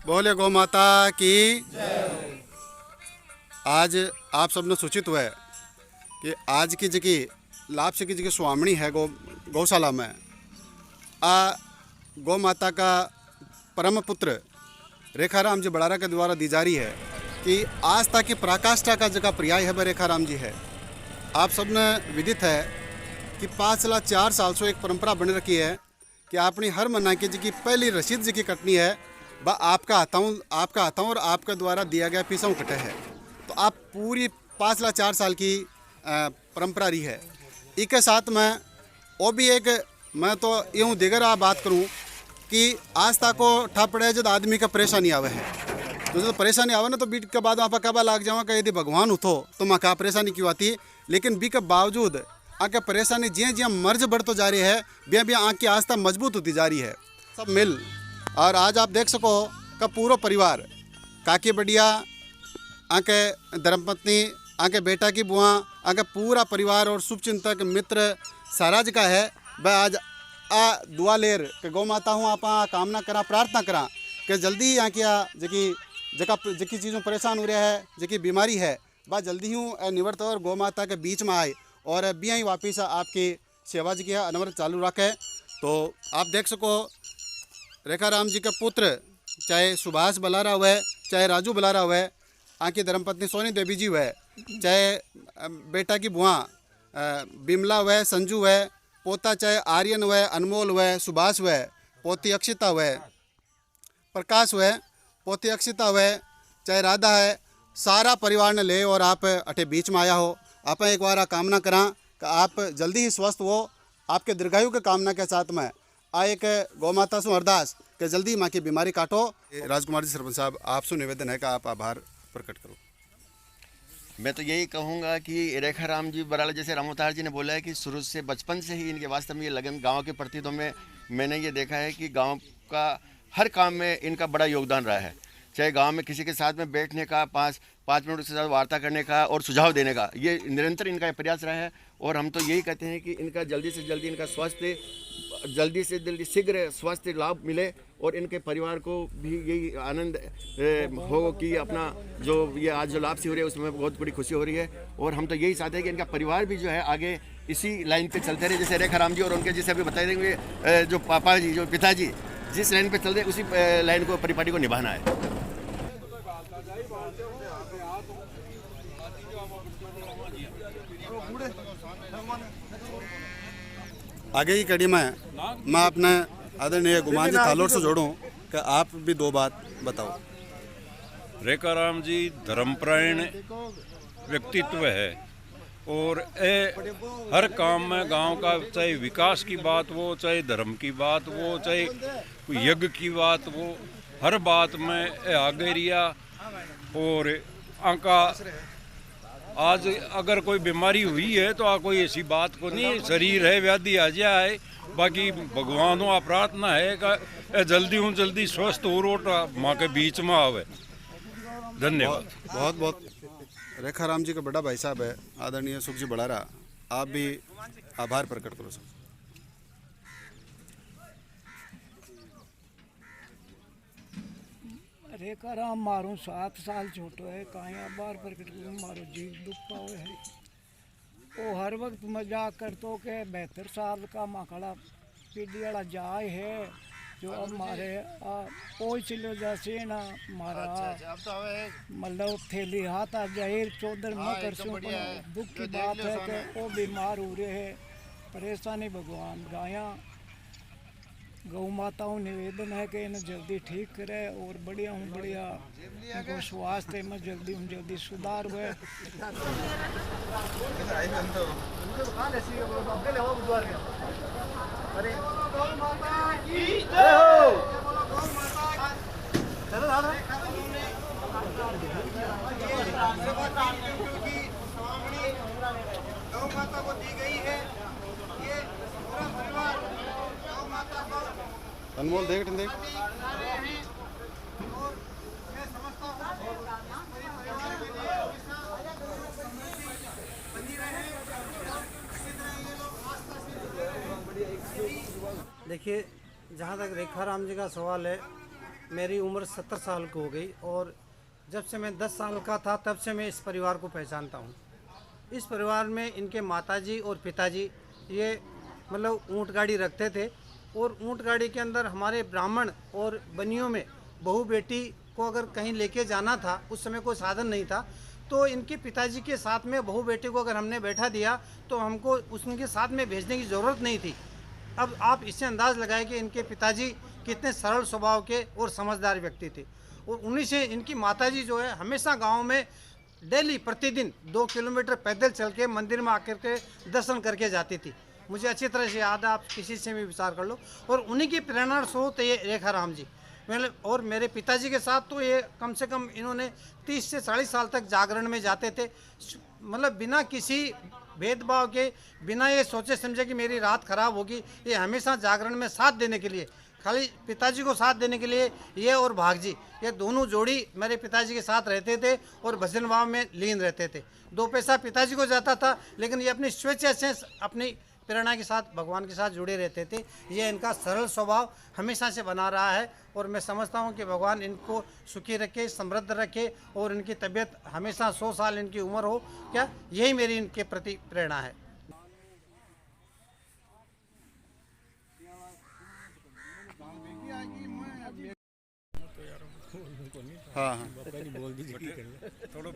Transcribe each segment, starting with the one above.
बोले गौ माता की। आज आप सबने सूचित हुआ है कि आज की जगह लापसी की जगह स्वामिनी है गौशाला में आ गौ माता का परम पुत्र रेखाराम जी बड़ारा के द्वारा दी जा रही है कि आस्था की पराकाष्ठा का जगह पर्याय है वह रेखाराम जी है। आप सबने विदित है कि 4 साल से एक परंपरा बन रखी है कि अपनी हर महीना की जी की पहली रसीद जी की कटनी है वह आपका हाथों और आपके द्वारा दिया गया पैसा कटे है। तो आप पूरी 4 साल की परंपरा रही है। इसके साथ में वो भी एक मैं तो यूँ दिगर आप बात करूँ कि आस्था को ठापड़े जब आदमी का परेशानी आवे है तो जब परेशानी आवे ना तो बीट के बाद आप कबा लाग जावा कि यदि भगवान उठो तो माँ का परेशानी क्यों आती। लेकिन बी के बावजूद आके परेशानी जिया जिया मर्ज बढ़ते जा रही है बिया बिया आँख की आस्था मजबूत होती जा रही है सब मिल। और आज आप देख सको का पूरा परिवार काकी बढ़िया आके धर्मपत्नी आके बेटा की बुआ आके पूरा परिवार और शुभचिंतक मित्र साराज का है वह आज आ दुआ लेर के गौ माता हूँ आप कामना करा प्रार्थना करा कि जल्दी यहाँ किया जकी चीज़ों परेशान हो रहा है जकी बीमारी है वह जल्दी हूँ निवृत्त और गौ माता के बीच में आए और बिया ही वापिस आपकी सेवा जी की अनवरत चालू रखे। तो आप देख सको रेखाराम जी का पुत्र चाहे सुभाष बलारा हुआ चाहे राजू बलारा हुआ आँकी धर्मपत्नी सोनी देवी जी हुआ चाहे बेटा की बुआ बिमला हुआ संजू हुआ पोता चाहे आर्यन हुआ अनमोल हुआ सुभाष हुआ पोती अक्षिता हुआ प्रकाश हुआ पोती अक्षिता हुआ चाहे राधा है सारा परिवार ने ले और आप अठे बीच में आया हो। आप एक बार कामना करा कि आप जल्दी ही स्वस्थ हो आपके दीर्घायु के कामना के साथ में आ एक गौ माता से अरदास कि जल्दी माँ की बीमारी काटो। राजकुमार जी सरपंच साहब आपसे निवेदन है कि आप आभार प्रकट करो। मैं तो यही कहूँगा कि रेखाराम जी बराला जैसे रामोतार जी ने बोला है कि शुरू से बचपन से ही इनके वास्तव में ये लगन गांव के प्रति तो मैंने ये देखा है कि गांव का हर काम में इनका बड़ा योगदान रहा है। चाहे गांव में किसी के साथ में बैठने का 5 मिनट के साथ वार्ता करने का और सुझाव देने का ये निरंतर इनका प्रयास रहा है। और हम तो यही कहते हैं कि इनका जल्दी से जल्दी इनका स्वास्थ्य जल्दी से जल्दी शीघ्र स्वास्थ्य लाभ मिले और इनके परिवार को भी यही आनंद हो कि अपना जो ये आज जो लाभ से हो रही है उसमें बहुत बड़ी खुशी हो रही है। और हम तो यही चाहते हैं कि इनका परिवार भी जो है आगे इसी लाइन पे चलते रहे जैसे रेखाराम जी और उनके जैसे अभी बताए देंगे जो पापा जी जो पिताजी जिस लाइन पे चल रहे उसी लाइन को परिपाटी को निभाना है। आगे की कड़ी में मैं अपने आदरणीय गुमान जी थालोर से जोड़ूं कि आप भी 2 बात बताओ। रेखाराम जी धर्मपरायण व्यक्तित्व है और ये हर काम में गांव का चाहे विकास की बात हो चाहे धर्म की बात हो चाहे यज्ञ की बात हो हर बात में आगे रिया। और आका आज अगर कोई बीमारी हुई है तो कोई ऐसी बात को नहीं शरीर है व्याधि आ जाए बाकी भगवान आ प्रार्थना है कि जल्दी स्वस्थ हो रोटा माँ के बीच में आवे। धन्यवाद। बहुत बहुत रेखाराम जी का बड़ा भाई साहब है आदरणीय सुख जी बड़ारा आप भी आभार प्रकट करो सर। रेखाराम मारो 7 साल छोटो है कहीं आभार प्रकट करूँ मारो जीव दुख पाओ है वो हर वक्त मजाक करतो के 72 साल का माखड़ा पीढ़ी वाला जाए है जो अब मारे कोई चिलो जैसे ना मारा मतलब थैली हाथ आ जाहिर 14 में कर दुख की बात है कि वो बीमार हो रहे हैं परेशानी भगवान गाया गौ माताओं निवेदन है कि इन्हें जल्दी ठीक करे और बढ़िया उनको स्वास्थ्य में जल्दी सुधार हुए। गौ माता को दी गई है ये पूरा परिवार गौ माता को अनमोल देख और मैं समझता हूँ परिवार के लिए बनी रहे इसी तरह ये लोग आस्था से। देखिए जहाँ तक रेखाराम जी का सवाल है मेरी उम्र 70 साल की हो गई और जब से मैं 10 साल का था तब से मैं इस परिवार को पहचानता हूँ। इस परिवार में इनके माताजी और पिताजी ये मतलब ऊँट गाड़ी रखते थे और ऊँट गाड़ी के अंदर हमारे ब्राह्मण और बनियों में बहू बेटी को अगर कहीं लेके जाना था, उस समय कोई साधन नहीं था, तो इनके पिताजी के साथ में बहू बेटी को अगर हमने बैठा दिया तो हमको उनके साथ में भेजने की ज़रूरत नहीं थी। अब आप इससे अंदाज़ लगाएं कि इनके पिताजी कितने सरल स्वभाव के और समझदार व्यक्ति थे और उन्हीं से इनकी माताजी जो है हमेशा गांव में डेली प्रतिदिन 2 किलोमीटर पैदल चल के मंदिर में आकर के दर्शन करके जाती थी। मुझे अच्छी तरह से याद है, आप किसी से भी विचार कर लो। और उन्हीं की प्रेरणा स्रोत ये रेखा राम जी और मेरे पिताजी के साथ तो ये कम से कम इन्होंने 30 से 40 साल तक जागरण में जाते थे, मतलब बिना किसी भेदभाव के, बिना ये सोचे समझे कि मेरी रात खराब होगी, ये हमेशा जागरण में साथ देने के लिए, खाली पिताजी को साथ देने के लिए ये और भाग जी, ये दोनों जोड़ी मेरे पिताजी के साथ रहते थे और भजन भाव में लीन रहते थे। 2 पैसा पिताजी को जाता था, लेकिन ये अपनी स्वेच्छा से अपनी प्रेरणा के साथ भगवान के साथ जुड़े रहते थे। ये इनका सरल स्वभाव हमेशा से बना रहा है और मैं समझता हूँ कि भगवान इनको सुखी रखे, समृद्ध रखे और इनकी तबीयत हमेशा 100 साल इनकी उम्र हो, क्या यही मेरी इनके प्रति प्रेरणा है। हाँ हाँ थोड़ा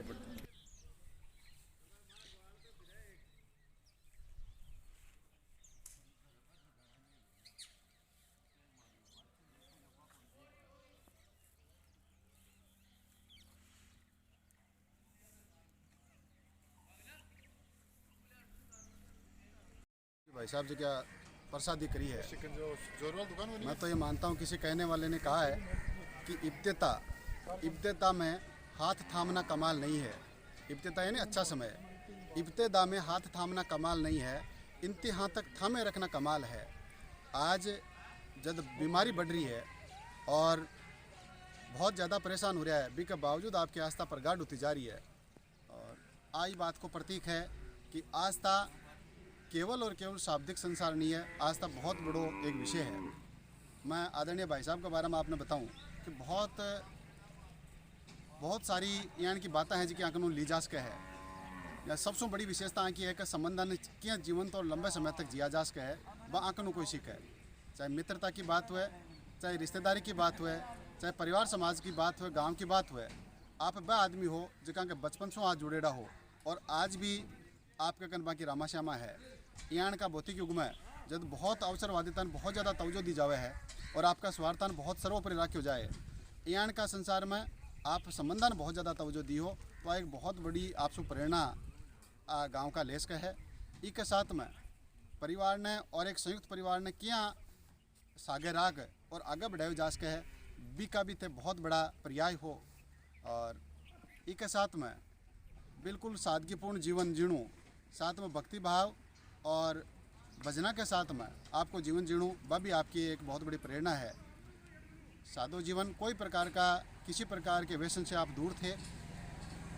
भाई साहब जी क्या प्रसादी करी है। मैं तो ये मानता हूँ, किसी कहने वाले ने कहा है कि इब्तिदा में हाथ थामना कमाल नहीं है। इब्तिदा यानी अच्छा समय, इब्तिदा में हाथ थामना कमाल नहीं है, इंतहा तक थामे रखना कमाल है। आज जब बीमारी बढ़ रही है और बहुत ज़्यादा परेशान हो रहा है, भी के बावजूद आपकी आस्था प्रगाढ़ होती जा रही है। और आई बात को प्रतीक है कि आस्था केवल और केवल शाब्दिक संसार नहीं है, आस्था बहुत बड़ो एक विषय है। मैं आदरणीय भाई साहब के बारे में आपने बताऊं कि बहुत सारी यहाँ की बातें हैं जिनकी आंकनों ली जा सके है, या सबसे बड़ी विशेषता की है कि संबंध ने क्या जीवंत और लंबे समय तक जिया जा सके है, वह आंकनों कोई सीख है। चाहे मित्रता की बात हुए, चाहे रिश्तेदारी की बात हुए, चाहे परिवार समाज की बात हुए, गाँव की बात हुए, आप वह आदमी हो जिनका के बचपन से आज जुड़ेड़ा हो और आज भी आपके कन बाकी रामा श्यामा है। यहाँ का भौतिक युग में जब बहुत अवसरवादिता बहुत ज़्यादा तवज्जो दी जावे है और आपका स्वार्थान बहुत सर्वोपरि रखो जाए, यहाँ का संसार में आप संबंधन बहुत ज़्यादा तवज्जो दी हो, तो एक बहुत बड़ी आपसे प्रेरणा गांव का लेस का है। इसके साथ में परिवार ने और एक संयुक्त परिवार ने क्या सागे राग और आगे बढ़ाए जा सके है, बी का भी थे बहुत बड़ा पर्याय हो। और इसके साथ में बिल्कुल सादगीपूर्ण जीवन जीणु, साथ में भक्ति भाव और भजना के साथ में आपको जीवन जीणु, वह भी आपकी एक बहुत बड़ी प्रेरणा है। सादो जीवन, कोई प्रकार का किसी प्रकार के व्यसन से आप दूर थे।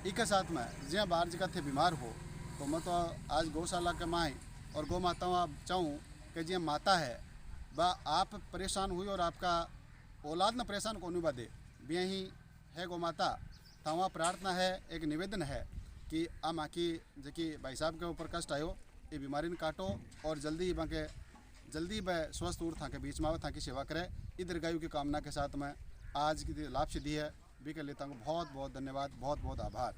इसके साथ में ज्याँ बाहर जगह थे बीमार हो, तो मैं तो आज गौशाला के माए और गौ माता आप चाहूँ कि ज्याँ माता है वह आप परेशान हुई और आपका औलाद न परेशान को अनुवा दे, भी यही है गौ माता। तवा प्रार्थना है, एक निवेदन है कि आ माँ की जबकि भाई साहब के ऊपर कष्ट आयो, ये बीमारी ने काटो और जल्दी वह स्वस्थ उठ था के बीच में आओ, था की सेवा करे। ई दीर्घायु की कामना के साथ में आज की लाभ सिद्धि है, भी कर लेता हूँ। बहुत बहुत धन्यवाद, बहुत बहुत आभार।